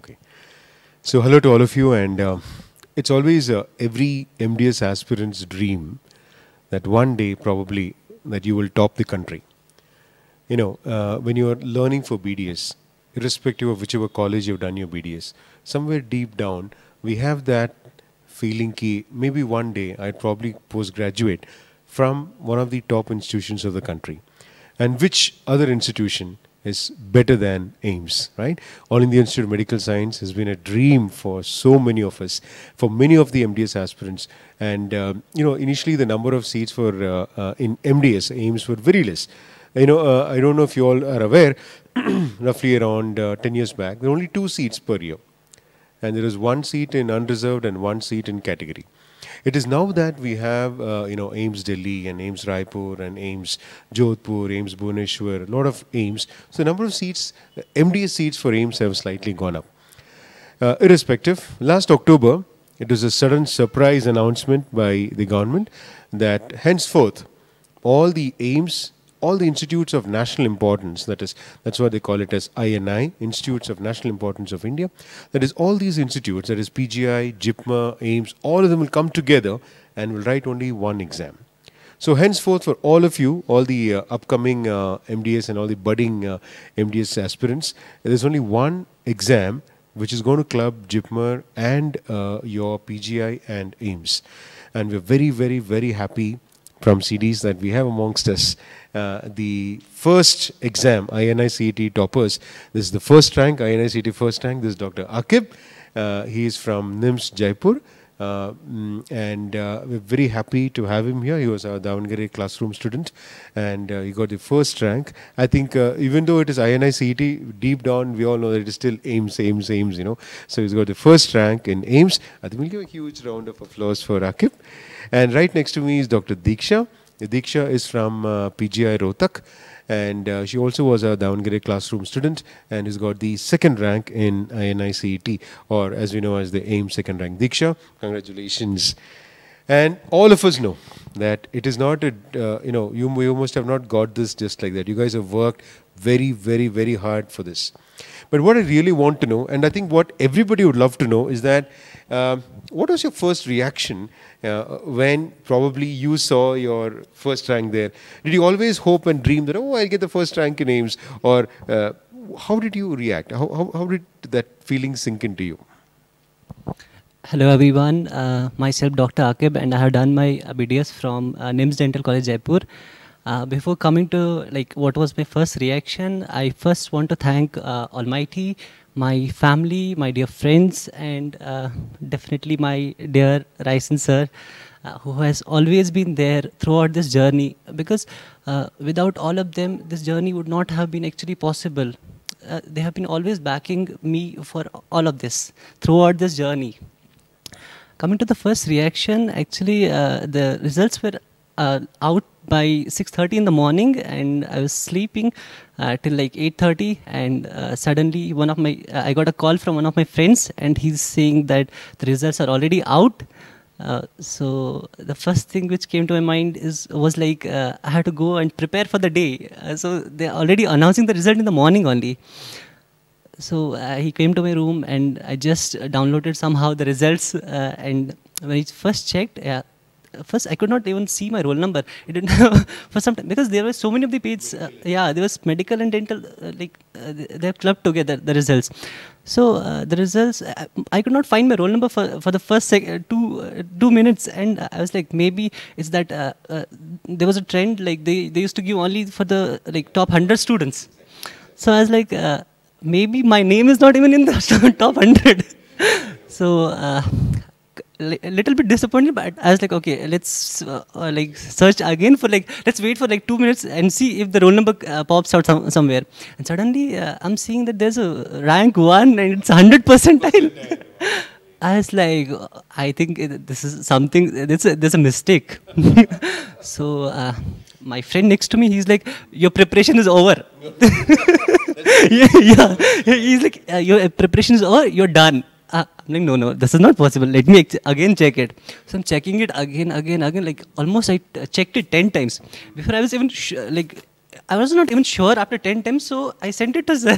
Okay. So hello to all of you, and it's always every MDS aspirant's dream that one day probably that you will top the country. You know, when you are learning for BDS, irrespective of whichever college you've done your BDS, somewhere deep down we have that feeling ki maybe one day I'd probably postgraduate from one of the top institutions of the country. And which other institution is better than AIIMS, right? All India Institute of Medical Science has been a dream for so many of us, for many of the MDS aspirants. And, you know, initially the number of seats for in MDS, AIIMS, were very less. You know, I don't know if you all are aware, roughly around 10 years back, there were only 2 seats per year. And there is 1 seat in unreserved and 1 seat in category. It is now that we have, you know, AIIMS Delhi and AIIMS Raipur and AIIMS Jodhpur, AIIMS Bhubaneswar, a lot of AIIMS. So the number of seats, MDS seats for AIIMS have slightly gone up. Irrespective, last October, it was a sudden surprise announcement by the government that henceforth, all the AIIMS, all the institutes of national importance, that's why they call it as INI, Institutes of National Importance of India. That is, all these institutes, that is PGI, JIPMA, AIIMS, all of them will come together and will write only one exam. So henceforth, for all of you, all the upcoming MDS and all the budding MDS aspirants, there's only one exam which is going to club JIPMA and your PGI and AIIMS. And we're very, very, very happy from CEDEES that we have amongst us the first exam, INI-CET toppers. This is the first rank, INI-CET first rank. This is Dr.Aaqib. He is from INIMS Jaipur. And we're very happy to have him here. He was a Davangere classroom student, and he got the first rank. I think even though it is INI-CET, deep down we all know that it is still AIIMS, you know. So he's got the first rank in AIIMS. I think we'll give a huge round of applause for Aaqib. And right next to me is Dr. Diksha. Diksha is from PGI Rohtak, and she also was a Davangere classroom student and has got the second rank in INI-CET, or as we know as the AIIMS second rank. Diksha, congratulations. And all of us know that it is not a, you know, you must have not got this just like that. You guys have worked very, very, very hard for this. But what I really want to know, and I think what everybody would love to know, is that what was your first reaction when probably you saw your first rank there? Did you always hope and dream that, oh, I'll get the first rank in AIIMS? Or how did you react? How did that feeling sink into you? Hello everyone, myself Dr. Aaqib, and I have done my BDS from NIMS Dental College Jaipur. Before coming to like what was my first reaction, I first want to thank Almighty, my family, my dear friends, and definitely my dear Raisen sir, who has always been there throughout this journey, because without all of them, this journey would not have been actually possible. They have been always backing me for all of this throughout this journey. Coming to the first reaction, actually the results were out by 6:30 in the morning, and I was sleeping till like 8:30, and suddenly I got a call from one of my friends, and he's saying that the results are already out. So the first thing which came to my mind was like I had to go and prepare for the day. So they're already announcing the result in the morning only. So he came to my room, and I just downloaded somehow the results, and when he first checked, first I could not even see my roll number. It didn't for some time, because there were so many of the pages. Yeah, there was medical and dental, they have clubbed together the results. So the results, I could not find my roll number for the first 2 minutes, and I was like, maybe it's that there was a trend, like they used to give only for the like top 100 students. So I was like, maybe my name is not even in the top 100. So a little bit disappointed, but I was like, okay, let's like search again for like, let's wait for like 2 minutes and see if the roll number pops out somewhere. And suddenly I'm seeing that there's a rank 1 and it's 100 percentile. I was like, I think this is something, there's a mistake. So my friend next to me, he's like, your preparation is over. yeah, he's like, your preparation is over, you're done. I'm like, no, this is not possible. Let me again check it. So I'm checking it again. Like almost I checked it 10 times. Before I was even like I was not even sure after 10 times, so I sent it to sir.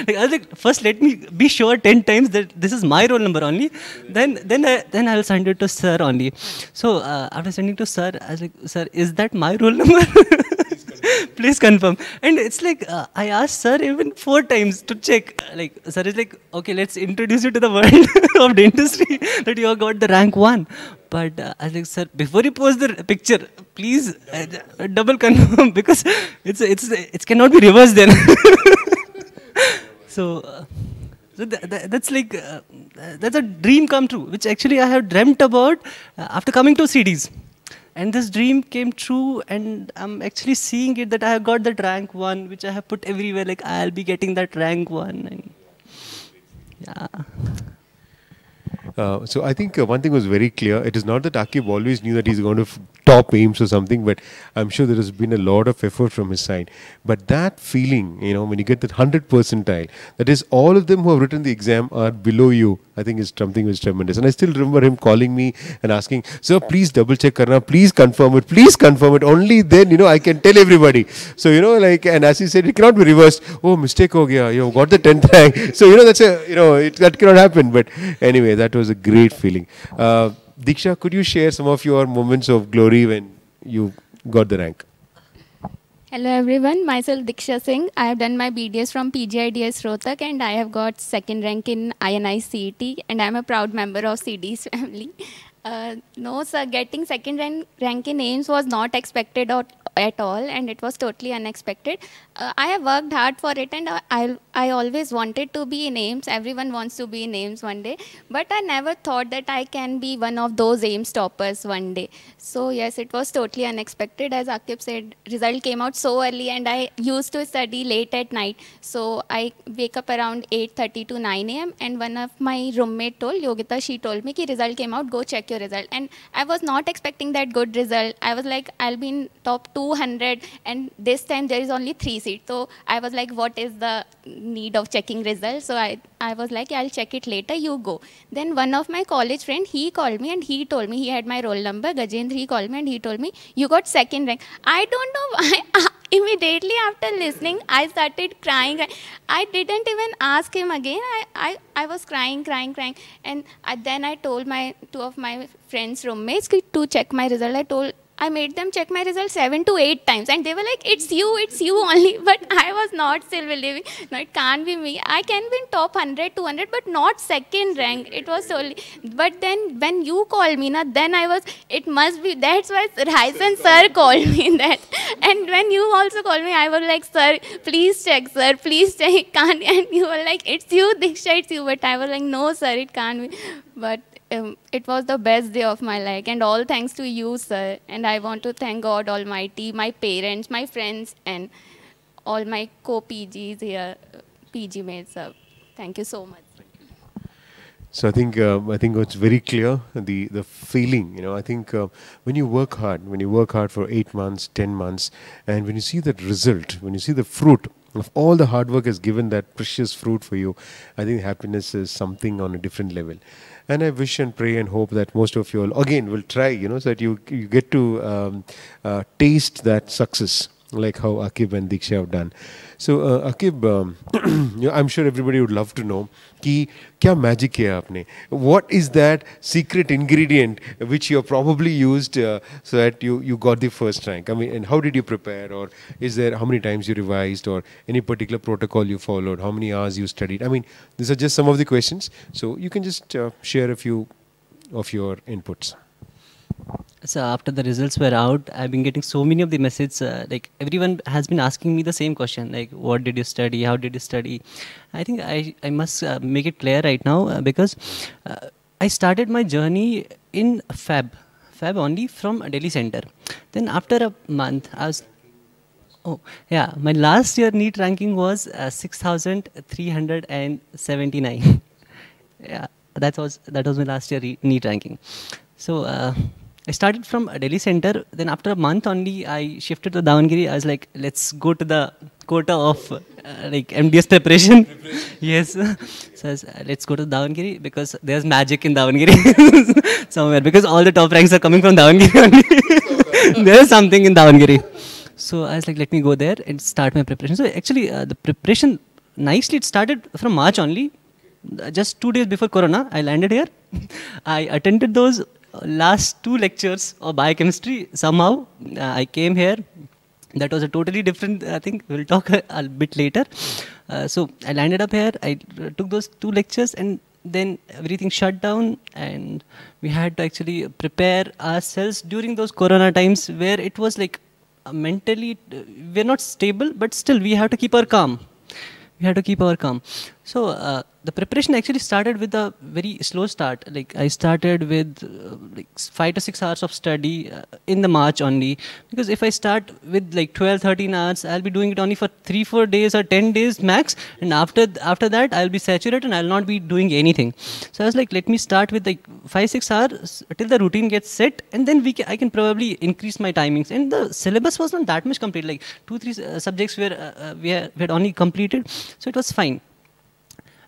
Like, I was like, first let me be sure 10 times that this is my roll number only. Then I will send it to sir only. So after sending to sir, I was like, sir, is that my roll number? Please confirm. And it's like, I asked sir even 4 times to check. Like, sir is like, okay, let's introduce you to the world of dentistry that you have got the rank 1. But I was like, sir, before you post the picture, please double confirm because it cannot be reversed then. So, that's like, that's a dream come true, which actually I have dreamt about after coming to CEDEES. And this dream came true, and I'm actually seeing it that I have got that rank 1, which I have put everywhere, like I'll be getting that rank 1. And yeah. So I think one thing was very clear. It is not that Aaqib always knew that he's going to top AIIMS or something, but I'm sure there has been a lot of effort from his side. But that feeling, you know, when you get that 100 percentile, that is all of them who have written the exam are below you, I think is something which is tremendous. And I still remember him calling me and asking, sir, please double check karna, please confirm it. Only then, you know, I can tell everybody. So, you know, like, and as he said, it cannot be reversed. Oh, mistake ho gaya, you got the 10th rank. So, you know, that's a, you know, that cannot happen. But anyway, that was a great feeling. Diksha, could you share some of your moments of glory when you got the rank? Hello everyone, myself Diksha Singh. I have done my BDS from PGIDS Rohtak and I have got 2nd rank in INI-CET and I am a proud member of CEDEES family. No sir, getting 2nd rank in AIIMS was not expected at all and it was totally unexpected. I have worked hard for it and I always wanted to be in AIIMS. Everyone wants to be in AIIMS one day, but I never thought that I can be one of those AIIMS toppers one day. So yes, it was totally unexpected. As Aaqib said, result came out so early and I used to study late at night. So I wake up around 8:30 to 9 a.m. and one of my roommate told, Yogita, she told me that result came out, go check your result. And I was not expecting that good result. I was like, I'll be in top 200 and this time there is only 3 seats. So I was like, what is the need of checking results? So I was like, I'll check it later, you go. Then one of my college friend, he called me and he told me, he had my roll number, Gajendra, he called me and he told me, you got 2nd rank. I don't know why. Immediately after listening, I started crying. I didn't even ask him again. I was crying. And then I told my 2 of my friends' roommates to check my result. I made them check my result 7 to 8 times and they were like, it's you only. But I was not still believing, no, it can't be me. I can be in top 100, 200, but not 2nd rank. It was solely, but then when you called me, then I was, it must be, that's why Raisen sir called me that. And when you also called me, I was like, sir, please check, it can't. And you were like, it's you, Diksha, it's you. But I was like, no, sir, it can't be. But it was the best day of my life and all thanks to you, sir. And I want to thank God Almighty, my parents, my friends and all my co-PGs here, PG mates. Thank you so much. So I think it's very clear, the feeling, you know. I think when you work hard for 8 months, 10 months, and when you see that result, when you see the fruit of all the hard work has given that precious fruit for you, I think happiness is something on a different level. And I wish and pray and hope that most of you all, again, will try, you know, so that you get to taste that success, like how Aaqib and Diksha have done. So Aaqib, you know, I'm sure everybody would love to know कि क्या magic किया आपने? What is that secret ingredient which you have probably used so that you got the 1st rank? I mean, and how did you prepare? Or is there, how many times you revised? Or any particular protocol you followed? How many hours you studied? I mean, these are just some of the questions. So you can just share a few of your inputs. So after the results were out, I've been getting so many of the messages, like everyone has been asking me the same question, like what did you study, how did you study? I think I must make it clear right now because I started my journey in Feb only from Delhi Center. Then after a month, I was, oh yeah, my last year NEET ranking was 6,379. Yeah, that was my last year NEET ranking. So I started from Delhi Center. Then after a month only, I shifted to Davangere. I was like, let's go to the quota of like MDS preparation. Yes. So let's go to Davangere because there's magic in Davangere somewhere because all the top ranks are coming from Davangere only. There is something in Davangere. So I was like, let me go there and start my preparation. So actually, the preparation nicely it started from March only. Just 2 days before Corona, I landed here. I attended those last 2 lectures of biochemistry. Somehow, I came here. That was a totally different thing. We'll talk a bit later. So I landed up here. I took those 2 lectures, and then everything shut down, and we had to actually prepare ourselves during those Corona times where it was like mentally we're not stable, but still we have to keep our calm. We had to keep our calm. So the preparation actually started with a very slow start. Like I started with like 5 to 6 hours of study in the March only. Because if I start with like 12, 13 hours, I'll be doing it only for 3, 4 days or 10 days max. And after that, I'll be saturated and I'll not be doing anything. So I was like, let me start with like 5, 6 hours till the routine gets set. And then I can probably increase my timings. And the syllabus was not that much complete. Like 2, 3 subjects were we had only completed. So it was fine.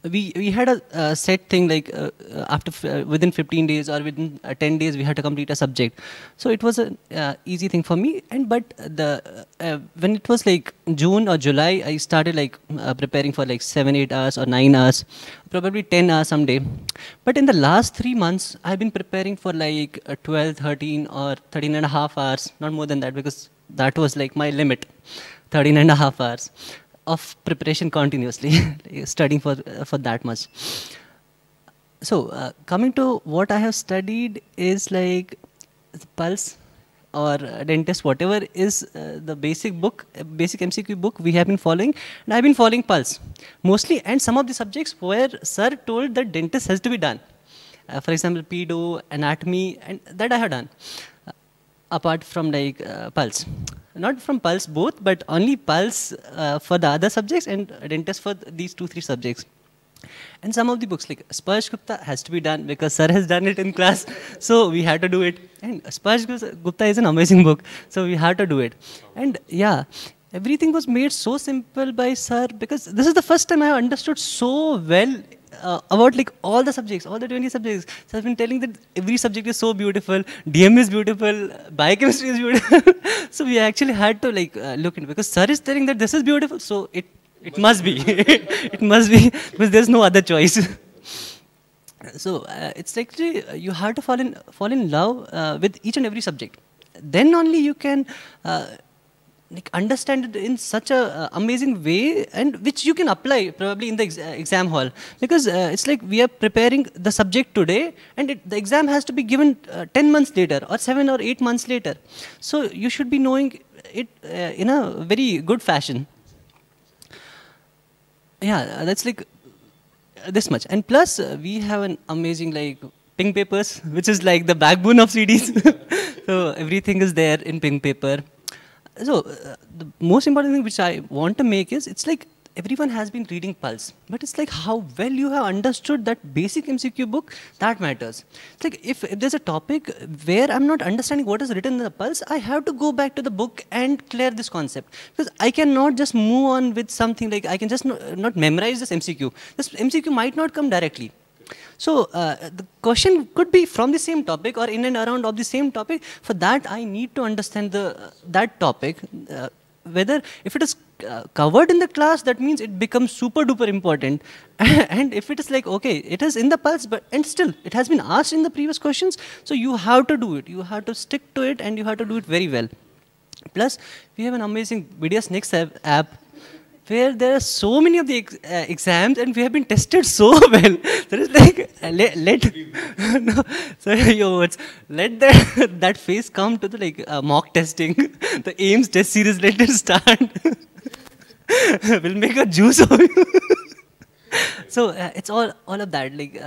We had a set thing like after within 15 days or within 10 days we had to complete a subject. So it was a easy thing for me. And but the when it was like June or July, I started like preparing for like 7, 8 hours or 9 hours, probably 10 hours someday. But in the last 3 months, I've been preparing for like 12, 13 or 13 and a half hours, not more than that, because that was like my limit, 13 and a half hours of preparation continuously, studying for that much. So coming to what I have studied is like Pulse or Dentist, whatever is the basic book, basic MCQ book we have been following, and I've been following Pulse mostly, and some of the subjects where sir told that dentist has to be done. For example, pedo, anatomy, and that I have done. Apart from like Pulse. Not from Pulse both, but only Pulse for the other subjects and Dentist for these 2, 3 subjects. And some of the books like Sparsh Gupta has to be done because sir has done it in class, so we had to do it. And Sparsh Gupta is an amazing book, so we had to do it. And yeah, everything was made so simple by sir because this is the first time I have understood so well about like all the subjects, all the 20 subjects. So I've been telling that every subject is so beautiful, DM is beautiful, biochemistry is beautiful. So we actually had to like look into, because sir is telling that this is beautiful, so it must be, it must be, because there's no other choice. So it's like you have to fall in love with each and every subject. Then only you can like understand it in such a amazing way, and which you can apply probably in the exam hall, because it's like we are preparing the subject today, and the exam has to be given 10 months later or 7 or 8 months later. So you should be knowing it in a very good fashion. Yeah, that's like this much. And plus we have an amazing like pink papers, which is like the backbone of CDs. So everything is there in pink paper. So the most important thing which I want to make is, it's like everyone has been reading Pulse, but it's like how well you have understood that basic MCQ book, that matters. It's like if there's a topic where I'm not understanding what is written in the Pulse, I have to go back to the book and clear this concept, because I cannot just move on with something like I can just not memorize this MCQ. This MCQ might not come directly. So the question could be from the same topic or in and around of the same topic. For that, I need to understand that topic. Whether if it is covered in the class, that means it becomes super duper important. And if it is like, okay, it is in the Pulse, and still it has been asked in the previous questions, so you have to do it. You have to stick to it, and you have to do it very well. Plus, we have an amazing BDS Next app, where there are so many of the exams, and we have been tested so well. There is like, no, sorry, your words. Let that phase come to the like mock testing. The AIIMS test series, let it start. We'll make a juice of you. So it's all of that. Like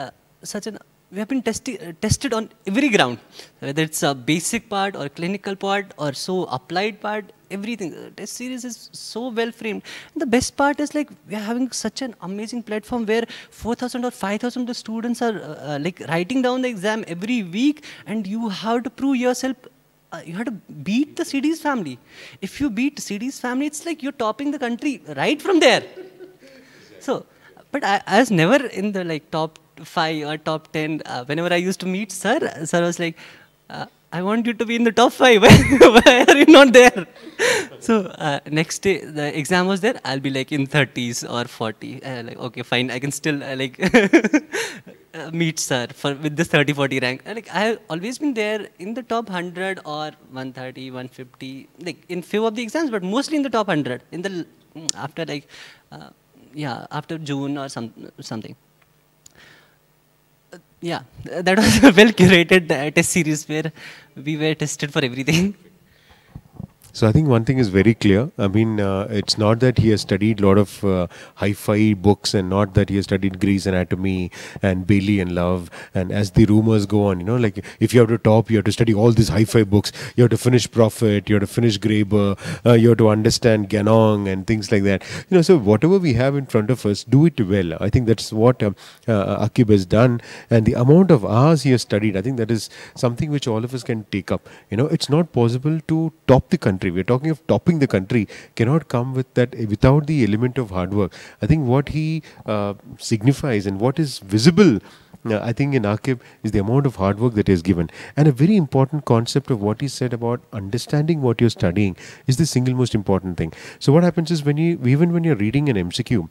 we have been tested on every ground, whether it's a basic part or clinical part or so applied part. Everything. The test series is so well framed. And the best part is like we are having such an amazing platform where 4,000 or 5,000 of the students are like writing down the exam every week, and you have to prove yourself. You have to beat the CEDEES family. If you beat CEDEES family, it's like you're topping the country right from there. So, but I was never in the like top 5 or top 10. Whenever I used to meet sir was like, I want you to be in the top 5. Why are you not there? So next day, the exam was there. I'll be like in 30s or 40. Like, okay, fine. I can still like meet sir with this 30-40 rank. Like, I've always been there in the top 100 or 130, 150, like in few of the exams, but mostly in the top 100. In the after like, yeah, after June or something. Yeah, that was a well curated test series where we were tested for everything. So I think one thing is very clear. I mean, it's not that he has studied a lot of hi-fi books, and not that he has studied Grey's Anatomy and Bailey and Love. And as the rumors go on, you know, like if you have to top, you have to study all these hi-fi books. You have to finish Prophet, you have to finish Graeber, you have to understand Ganong and things like that. You know, so whatever we have in front of us, do it well. I think that's what Aaqib has done, and the amount of hours he has studied, I think that is something which all of us can take up. You know, it's not possible to top the country. We're talking of topping the country, cannot come with that without the element of hard work. I think what he signifies and what is visible, I think in Aaqib, is the amount of hard work that he has given. And a very important concept of what he said about understanding what you're studying is the single most important thing. So what happens is, even when you're reading an MCQ,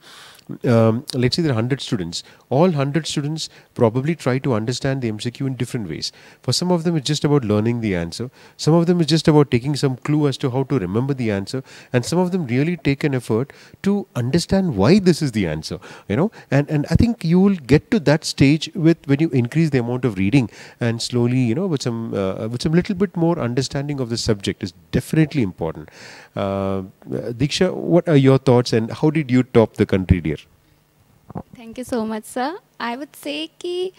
let's say there are 100 students. All 100 students probably try to understand the MCQ in different ways. For some of them, it's just about learning the answer. Some of them is just about taking some clue as to how to remember the answer. And some of them really take an effort to understand why this is the answer. You know, and I think you will get to that stage when you increase the amount of reading, and slowly, you know, with some little bit more understanding of the subject is definitely important. Diksha, what are your thoughts, and how did you top the country, dear? Thank you so much, sir. I would say कि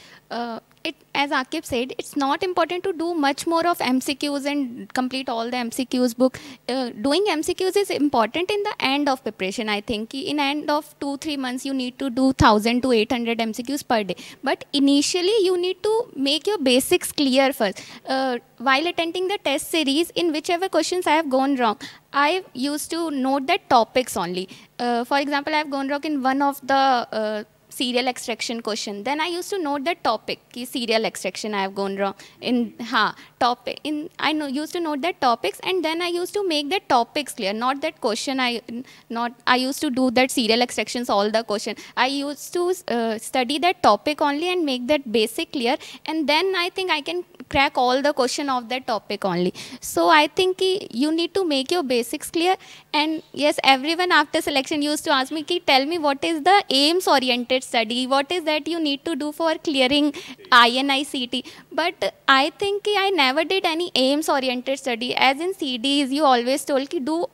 as Aaqib said, it's not important to do much more of MCQs and complete all the MCQs book. Doing MCQs is important in the end of preparation. I think in end of 2-3 months you need to do 1,000 to 800 MCQs per day. But initially you need to make your basics clear first. While attending the test series, in whichever questions I have gone wrong, I used to note the topics only. For example, I have gone wrong in one of the serial extraction question. Then I used to note the topic, ki serial extraction I have gone wrong in topic. Used to note that topics, and then I used to make the topics clear. Not that question. I used to do that serial extractions all the question. I used to study that topic only and make that basic clear, and then I think I can crack all the question of that topic only. So I think you need to make your basics clear. And yes, everyone after selection used to ask me, tell me what is the AIIMS oriented study, what is that you need to do for clearing INI-CET. But I think I never did any AIIMS oriented study. As in CEDEES, you always told do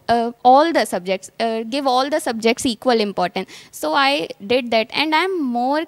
all the subjects, give all the subjects equal importance. So I did that, and I'm more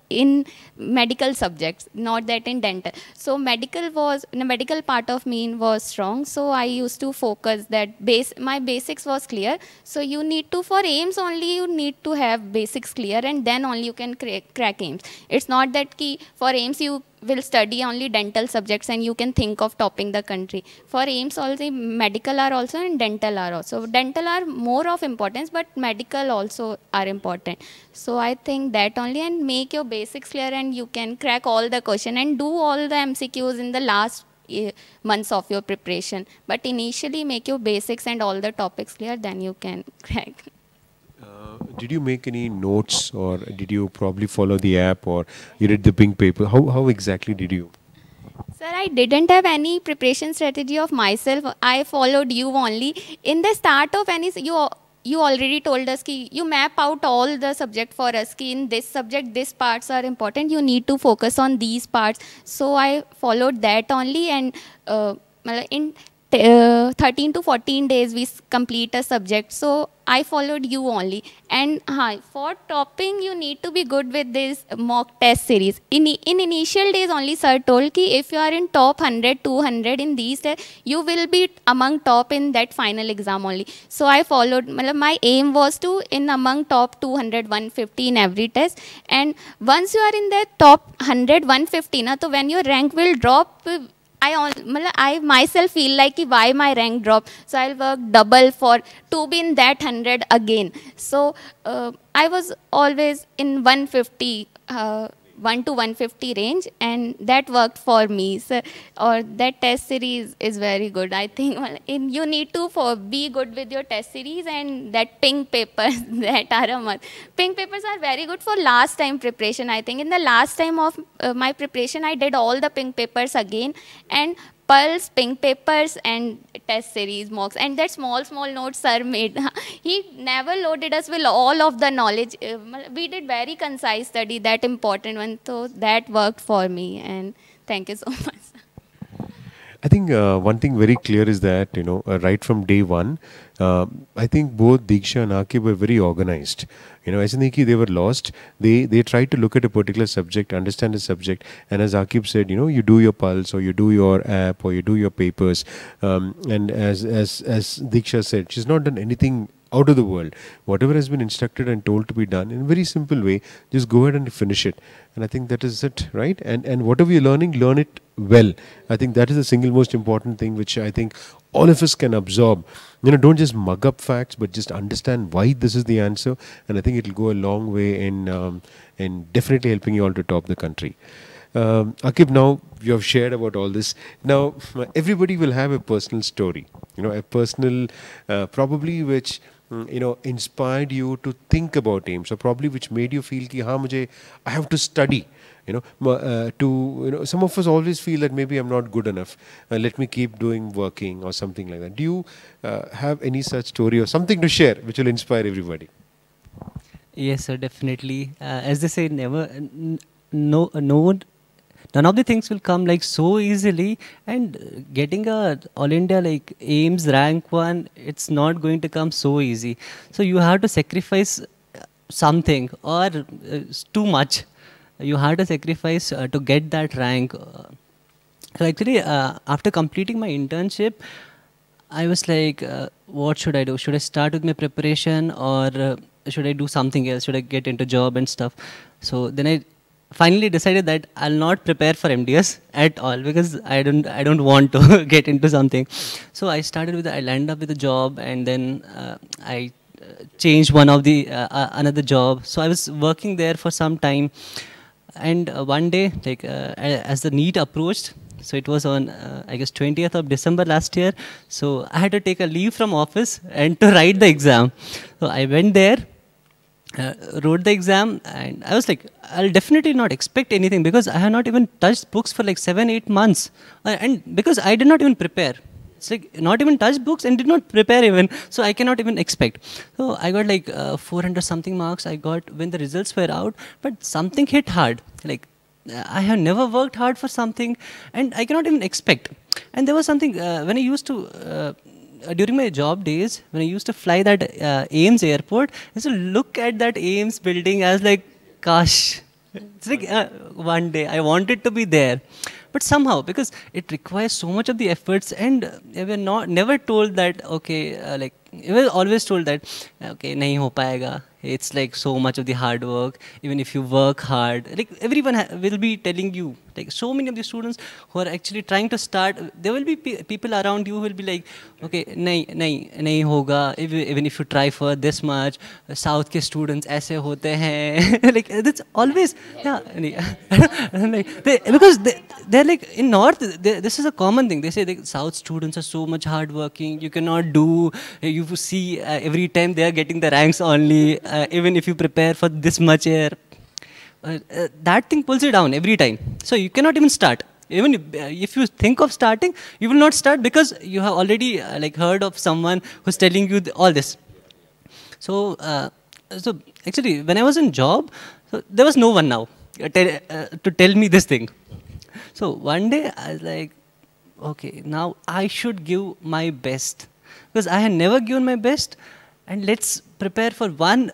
in medical subjects, not that in dental. So the medical part of me was strong. So I used to focus that my basics was clear. So you need to, for AIIMS only, you need to have basics clear, and then only you can crack AIIMS. It's not that for AIIMS you will study only dental subjects and you can think of topping the country. For AIIMS also, medical are also and dental are also. Dental are more of importance, but medical also are important. So I think that only, and make your basics clear, and you can crack all the question and do all the MCQs in the last months of your preparation. But initially make your basics and all the topics clear, then you can crack. Did you make any notes, or did you probably follow the app, or you did the pink paper? How exactly did you? Sir, I didn't have any preparation strategy of myself. I followed you only. In the start of any, you already told us ki you map out all the subject for us ki in this subject these parts are important, you need to focus on these parts. So I followed that only, and in 13 to 14 days we complete a subject. So I followed you only. And for topping, you need to be good with this mock test series. In initial days only, sir told ki if you are in top 100, 200 in these tests, you will be among top in that final exam only. So I followed. My aim was to in among top 200, 150 in every test. And once you are in the top 100, 150, so when your rank will drop, I myself feel like why my rank drop. So I'll work double to be in that 100 again. So I was always in 150. 1 to 150 range, and that worked for me. So, or that test series is very good. I think you need to be good with your test series, and that pink papers that are a must. Pink papers are very good for last time preparation. I think in the last time of my preparation, I did all the pink papers again, and pulse, pink papers, and test series mocks, and that small notes sir made. He never loaded us with all of the knowledge. We did very concise study, that important one, so that worked for me, and thank you so much. I think one thing very clear is that, right from day one, I think both Diksha and Aaqib were very organized. As they were lost. They tried to look at a particular subject, understand the subject, and as Aaqib said, you do your pulse, or you do your app, or you do your papers. And as Diksha said, she's not done anything out of the world. Whatever has been instructed and told to be done in a very simple way, just go ahead and finish it. And I think that is it, right? And whatever you're learning, learn it well. I think that is the single most important thing which I think all of us can absorb. Don't just mug up facts, but just understand why this is the answer. And I think it will go a long way in definitely helping you all to top the country. Aaqib, now you have shared about all this. Now, everybody will have a personal story, a personal, probably which inspired you to think about AIIMS, or probably which made you feel that I have to study. Some of us always feel that maybe I'm not good enough. Let me keep working or something like that. Do you have any such story or something to share which will inspire everybody? Yes, sir, definitely. As they say, none of the things will come like so easily, and getting a all India like AIIMS rank 1, it's not going to come so easy. So you have to sacrifice something, or too much. You have to sacrifice to get that rank. So actually, after completing my internship, I was like, what should I do? Should I start with my preparation, or should I do something else? Should I get into job and stuff? So then I finally decided that I'll not prepare for MDS at all, because I don't want to get into something. So I landed up with a job, and then I changed one of the another job. So I was working there for some time, and one day, like as the NEET approached, so it was on I guess 20th of December last year. So I had to take a leave from office and to write the exam. So I went there. Wrote the exam, and I was like, I'll definitely not expect anything, because I had not even touched books for like 7-8 months, and because I did not even prepare. It's like not even touched books and did not prepare even, so I cannot even expect. So I got like 400 something marks I got when the results were out, but something hit hard. Like I have never worked hard for something, and I cannot even expect. And there was something when I used to during my job days, when I used to fly that AIIMS airport, I used to look at that AIIMS building. I was like, gosh, it's like one day I wanted to be there. But somehow, because it requires so much of the efforts, and we were never told that, okay, like, we were always told that, okay, nahi ho payega. It's like so much of the hard work. Even if you work hard, like everyone will be telling you, like so many of the students who are actually trying to start, there will be people around you who will be like, okay, nahi hoga. Even if you try for this much, South ke students aise hote hain. Like that's always, yeah. Because they're like in North, this is a common thing. They say like, South students are so much hardworking. You cannot do. You see every time they are getting the ranks only. Even if you prepare for this much year, that thing pulls you down every time. So you cannot even start. Even if you think of starting, you will not start, because you have already like heard of someone who's telling you all this. So, so actually, when I was in job, so there was no one now to tell me this thing. So one day I was like, okay, now I should give my best, because I had never given my best, and let's prepare for one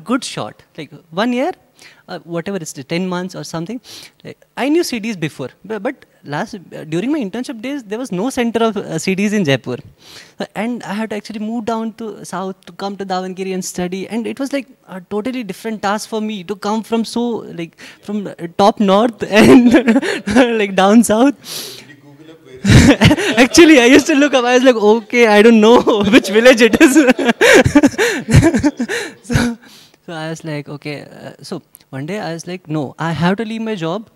good shot, like 1 year, whatever it's 10 months or something. Like, I knew CEDEES before, but during my internship days, there was no center of CEDEES in Jaipur, and I had to actually move down to south to come to Davangere and study, and it was like a totally different task for me to come from from top north and like down south. Actually, I used to look up. I was like, okay, I don't know which village it is. So I was like, okay. So one day I was like, no, I have to leave my job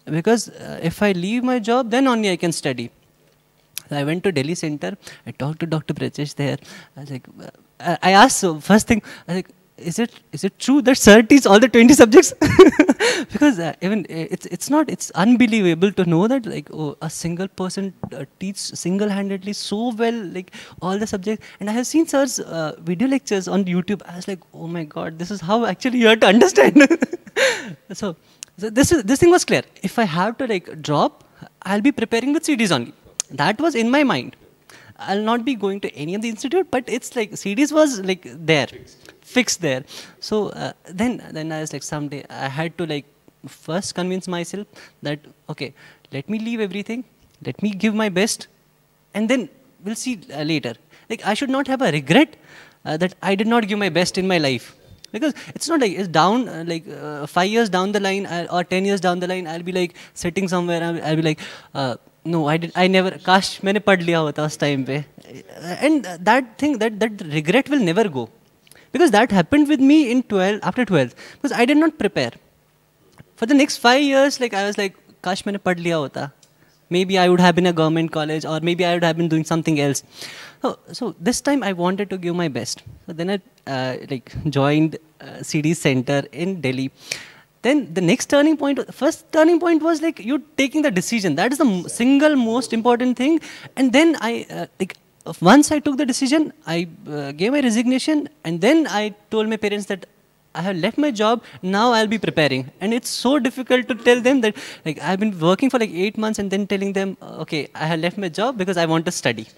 because if I leave my job, then only I can study. So I went to Delhi Center. I talked to Dr. Brajesh there. I was like, I asked, so first thing, I was like, is it true that sir teaches all the 20 subjects? Because even it's unbelievable to know that like a single person teaches single-handedly so well like all the subjects. And I have seen sir's video lectures on YouTube. I was like, oh my God, this is how actually you have to understand. so this thing was clear. If I have to like drop, I'll be preparing with CDs only. That was in my mind. I'll not be going to any of the institute, but it's like CDs was like there, fixed there. So then I was like, someday I had to like first convince myself that okay, let me leave everything, let me give my best, and then we'll see later. Like I should not have a regret that I did not give my best in my life. Because it's not like it's down, 5 years down the line or 10 years down the line, I'll be like sitting somewhere, I'll be like, no, I never, kash, मैंने पढ़ लिया होता उस time पे. And that thing, that regret will never go. Because that happened with me in after 12th. Because I did not prepare. For the next 5 years, like I was like, kash, मैंने पढ़ लिया होता. Maybe I would have been a government college, or maybe I would have been doing something else. So this time I wanted to give my best. So then I joined CEDEES Center in Delhi. Then the next turning point, first turning point was like you taking the decision. That is the single most important thing. And then once I took the decision, I gave my resignation, and then I told my parents that I have left my job, now I'll be preparing. And it's so difficult to tell them that like I've been working for like 8 months and then telling them, okay, I have left my job because I want to study.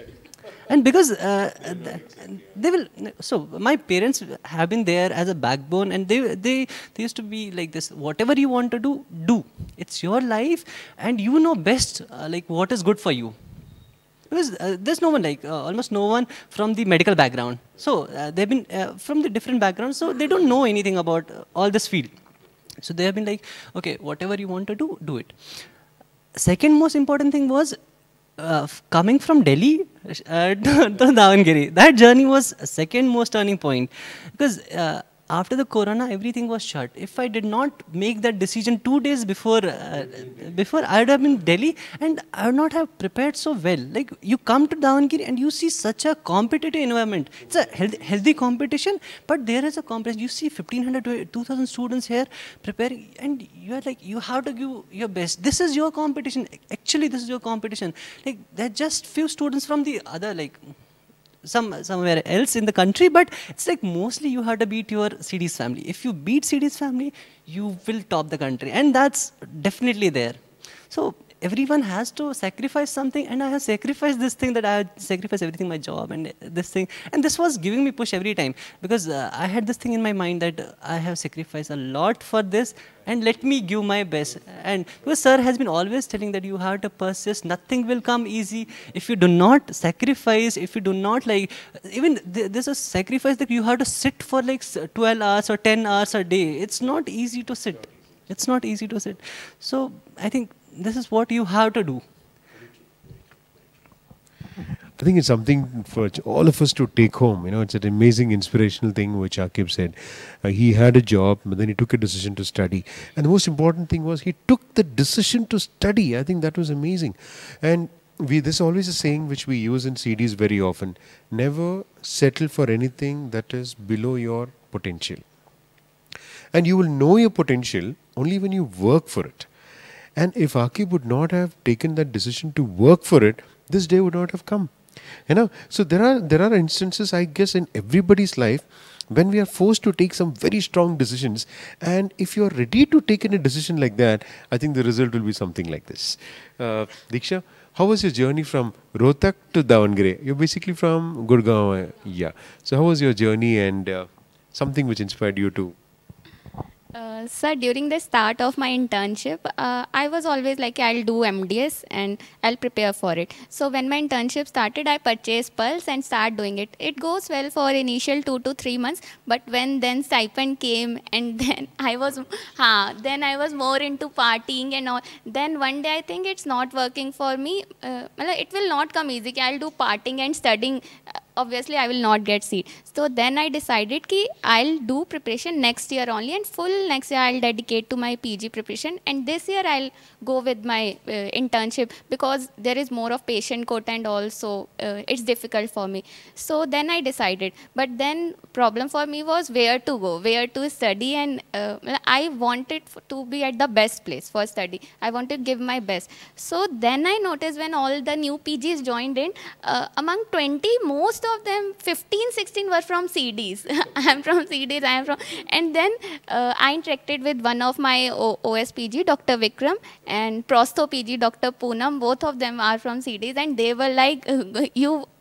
And because they will, so my parents have been there as a backbone, and they used to be like this, whatever you want to do, do. It's your life, and you know best like what is good for you. Because there's no one almost no one from the medical background. So they've been from the different backgrounds, so they don't know anything about all this field. So they have been like, okay, whatever you want to do, do it. Second most important thing was coming from Delhi to Davangere. That journey was second most turning point. Because after the corona, everything was shut. If I did not make that decision 2 days before, I would have been in Delhi, and I would not have prepared so well. Like you come to Davangere and you see such a competitive environment. It's a healthy competition, but there is a competition. You see 1,500 to 2,000 students here preparing, and you are like, you have to give your best. This is your competition. Actually, this is your competition. Like there are just few students from the other somewhere else in the country, but it's like mostly you have to beat your CEDEES family. If you beat CEDEES family, you will top the country, and that's definitely there. So everyone has to sacrifice something, and I have sacrificed this thing, that I have sacrificed everything, my job and this thing, and this was giving me push every time, because I had this thing in my mind that I have sacrificed a lot for this, and let me give my best. And because sir has been always telling that you have to persist, nothing will come easy if you do not sacrifice, if you do not even there's a sacrifice that you have to sit for 12 hours or 10 hours a day. It's not easy to sit. It's not easy to sit. So I think this is what you have to do. I think it's something for all of us to take home. You know, it's an amazing, inspirational thing which Aaqib said. He had a job, but then he took a decision to study. And the most important thing was he took the decision to study. I think that was amazing. And this is always a saying which we use in CEDEES very often. Never settle for anything that is below your potential. And you will know your potential only when you work for it. And if Aaqib would not have taken that decision to work for it, this day would not have come. You know, so there are instances, I guess, in everybody's life when we are forced to take some very strong decisions. And if you are ready to take a decision like that, I think the result will be something like this. Diksha, how was your journey from Rohtak to Davangere? You're basically from Gurgaon. Yeah. So how was your journey, and something which inspired you to? Sir, during the start of my internship, I was always like, I'll do MDS and I'll prepare for it. So when my internship started, I purchased Pulse and started doing it. It goes well for initial 2 to 3 months, but when then stipend came, and then I was more into partying and all. Then one day I think it's not working for me. It will not come easy. I'll do partying and studying obviously I will not get seat. So then I decided ki I'll do preparation next year only, and full next year I'll dedicate to my PG preparation, and this year I'll go with my internship, because there is more of patient quota and also it's difficult for me. So then I decided, but then problem for me was where to go, where to study, and I wanted to be at the best place for study. I want to give my best. So then I noticed when all the new PGs joined in, among 20, most of them, 15, 16 were from CEDEES. I am from CEDEES, I am from, and then I interacted with one of my OSPG, Dr. Vikram, and Prostho PG, Dr. Poonam, both of them are from CEDEES, and they were like,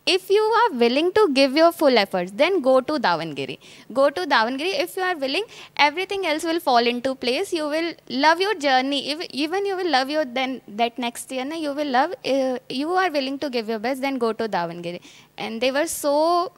if you are willing to give your full efforts, then go to Davangere. Go to Davangere. If you are willing, everything else will fall into place. You will love your journey. Even you will love your, then that next year, you will love, you are willing to give your best, then go to Davangere. And they were so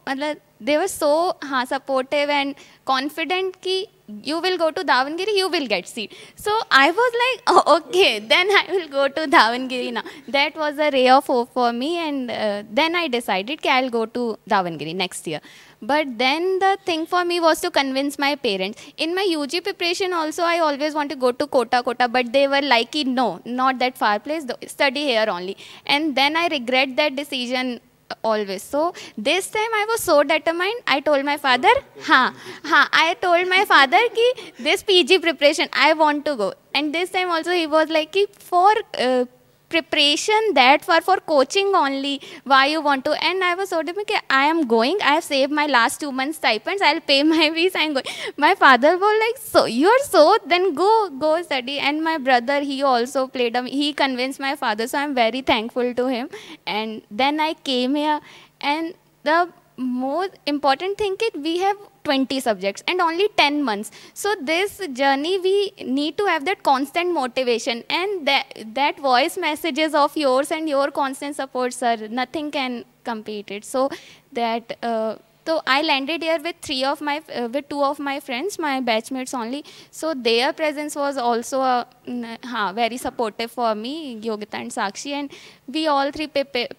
supportive and confident ki you will go to Davangere, you will get seat. So I was like, oh, okay, then I will go to Davangere now. That was a ray of hope for me, and then I decided that I'll go to Davangere next year. But then the thing for me was to convince my parents. In my UG preparation also, I always want to go to Kota, but they were like, no, not that far place, study here only. And then I regret that decision always. So this time I was so determined. I told my father, I told my father ki this PG preparation I want to go. And this time also he was like, ki for preparation that for coaching only, why you want to? And I was so determined, I am going, I have saved my last 2 months stipends, I'll pay my fees, I'm going. My father was like, so you're so, then go study. And my brother, he also he convinced my father, so I'm very thankful to him. And then I came here, and the most important thing is we have 20 subjects and only 10 months. So this journey, we need to have that constant motivation, and that voice messages of yours and your constant support, sir, nothing can compete it. So that so I landed here with with 2 of my friends, my batchmates only. So their presence was also very supportive for me, Yogita and Sakshi, and we all 3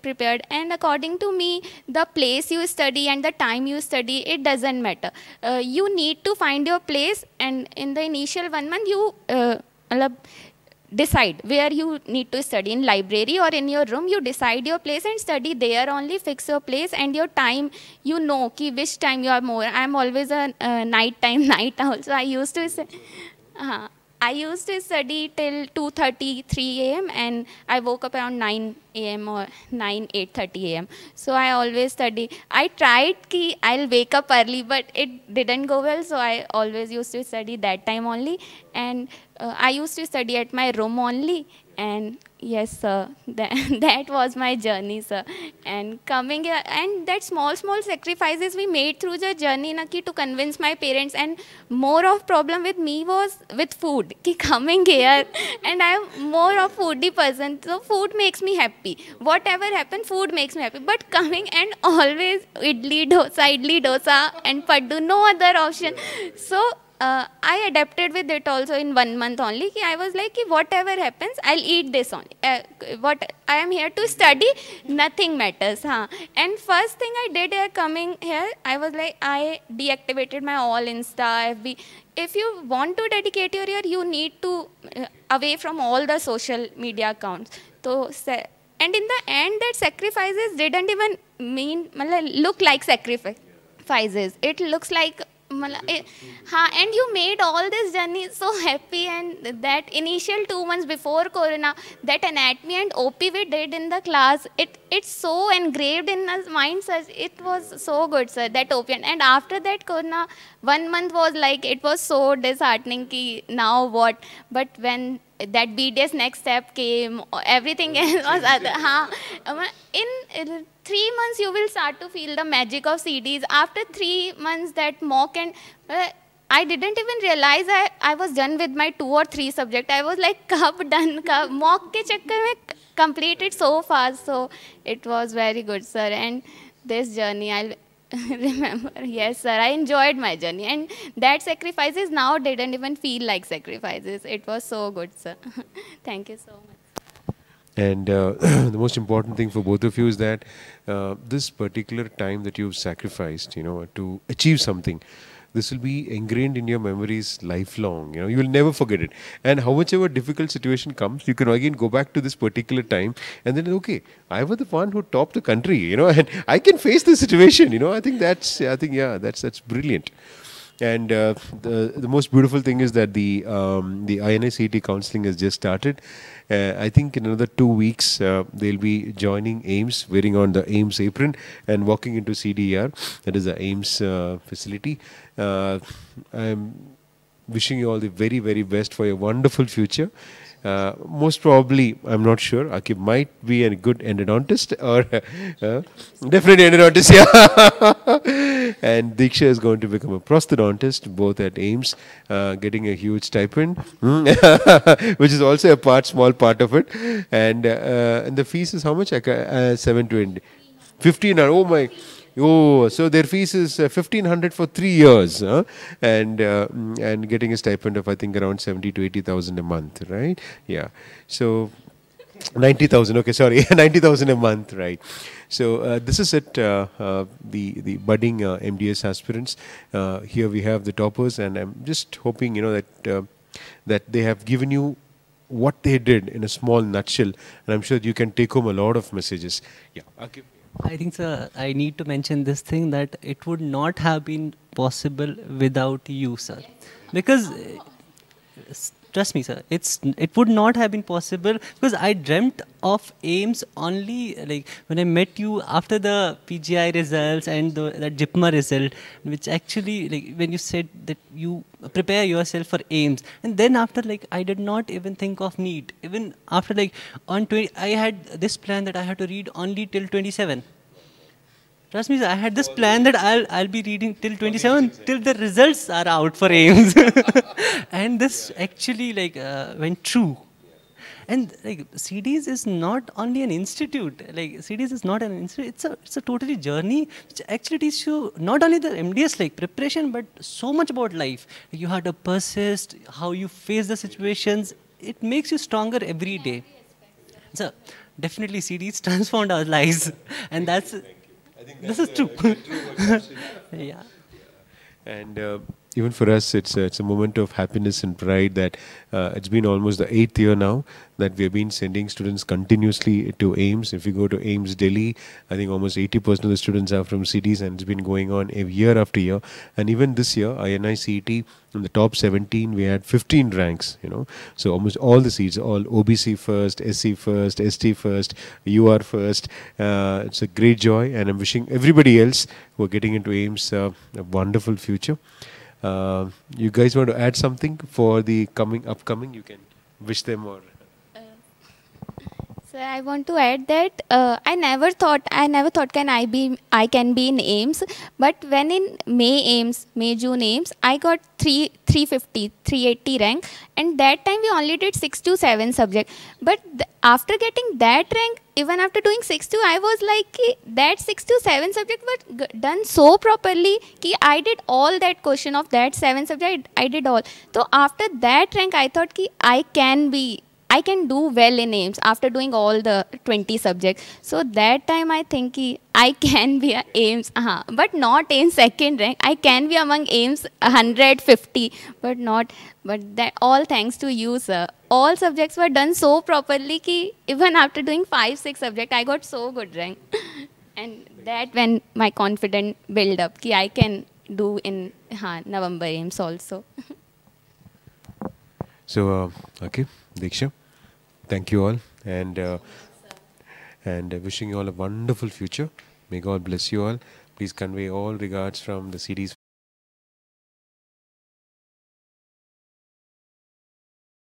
prepared. And according to me, the place you study and the time you study, it doesn't matter. You need to find your place, and in the initial 1 month, you decide where you need to study, in library or in your room. You decide your place and study there only, fix your place and your time. You know ki which time you are more. I am always a night owl, so I used to study till 2:30, 3 a.m. and I woke up around 9 a.m. or 8:30 a.m. So I always study. I tried ki I'll wake up early, but it didn't go well. So I always used to study that time only. And I used to study at my room only. And yes, sir, that was my journey, sir. And coming here, and that small sacrifices we made through the journey, to convince my parents. And more of problem with me was with food. Coming here, and I'm more of foodie person, so food makes me happy. Whatever happens, food makes me happy. But coming and always idli dosa and paddu, no other option. So I adapted with it also in 1 month only. I was like, whatever happens, I'll eat this only. What I am here to study, nothing matters. And first thing I did here coming here, I was like, I deactivated my all Insta, FB. If you want to dedicate your year, you need to away from all the social media accounts. So, and in the end, that sacrifices didn't even look like sacrifices. It looks like, and you made all this journey so happy. And that initial 2 months before Corona, that anatomy and OP we did in the class, it's so engraved in our minds. It was so good, sir, that OP. And after that Corona, 1 month was like, it was so disheartening ki now what. But when that BDS next step came, everything else was other. In 3 months, you will start to feel the magic of CEDEES. After 3 months, that mock, and I didn't even realize I was done with my 2 or 3 subjects. I was like, kab done, kab? Mock ke chakkar mein completed so fast. So it was very good, sir. And this journey, I'll remember. Yes, sir, I enjoyed my journey. And that sacrifices now didn't even feel like sacrifices. It was so good, sir. Thank you so much. And the most important thing for both of you is that this particular time that you've sacrificed, to achieve something, this will be ingrained in your memories lifelong. You will never forget it. And how much ever difficult situation comes, you can again go back to this particular time and then, okay, I was the one who topped the country, and I can face the situation. I think that's brilliant. And the most beautiful thing is that the INI-CET counseling has just started. I think in another 2 weeks they'll be joining AIIMS, wearing on the AIIMS apron and walking into CDER, that is the AIIMS facility. I'm wishing you all the very, very best for your wonderful future. Most probably, I'm not sure, Aaqib might be a good endodontist, or definitely endodontist, yeah. And Diksha is going to become a prosthodontist, both at AIIMS, getting a huge stipend, which is also a small part of it. And the fees is how much? 720. 15, oh my. Oh, so their fees is 1,500 for 3 years, and getting a stipend of I think around 70 to 80,000 a month, right? Yeah. So 90,000. Okay, sorry, 90,000 a month, right? So this is it. The budding MDS aspirants. Here we have the toppers, and I'm just hoping that they have given you what they did in a small nutshell, and I'm sure you can take home a lot of messages. Yeah. Okay. I think, sir, I need to mention this thing, that it would not have been possible without you, sir. Because, trust me, sir, it would not have been possible, because I dreamt of AIIMS only like when I met you after the PGI results and the JIPMA result, which actually, like, when you said that you prepare yourself for AIIMS, and then after, like, I did not even think of NEET. Even after, like, on 20, I had this plan that I had to read only till 27. Trust me, sir, I had this plan that I'll be reading till 27 till the results are out for AIIMS. And this actually, like, went true. And, like, CEDEES is not only an institute. Like, CEDEES is not an institute. It's a totally journey which actually teaches you not only the MDS, like, preparation, but so much about life. You have to persist, how you face the situations. It makes you stronger every day. So definitely CEDEES transformed our lives, and that's. This is true. Yeah. And even for us, it's a moment of happiness and pride that it's been almost the 8th year now that we have been sending students continuously to AIIMS. If you go to AIIMS Delhi, I think almost 80% of the students are from CEDEES, and it's been going on year after year. And even this year, INI-CET, in the top 17, we had 15 ranks, So almost all the seats, all OBC first, SC first, ST first, UR first. It's a great joy, and I'm wishing everybody else who are getting into AIIMS a wonderful future. You guys want to add something for the upcoming? You can wish them, or. So I want to add that I never thought can I can be in AIIMS, but when in May June AIIMS, I got 380 rank, and that time we only did 6 to 7 subject. But after getting that rank, even after doing 6 to, I was like that 6 to 7 subject were done so properly कि I did all that question of that 7 subject. I did all. So after that rank, I thought कि I can do well in AIIMS after doing all the 20 subjects. So that time I think I can be a AIIMS, but not in second rank. I can be among AIIMS 150, but that all thanks to you, sir. All subjects were done so properly कि even after doing 5-6 subjects, I got so good rank. And that when my confidence build up कि I can do in November AIIMS also. So, okay, Diksha, thank you all, and wishing you all a wonderful future. May God bless you all. Please convey all regards from the CEDEES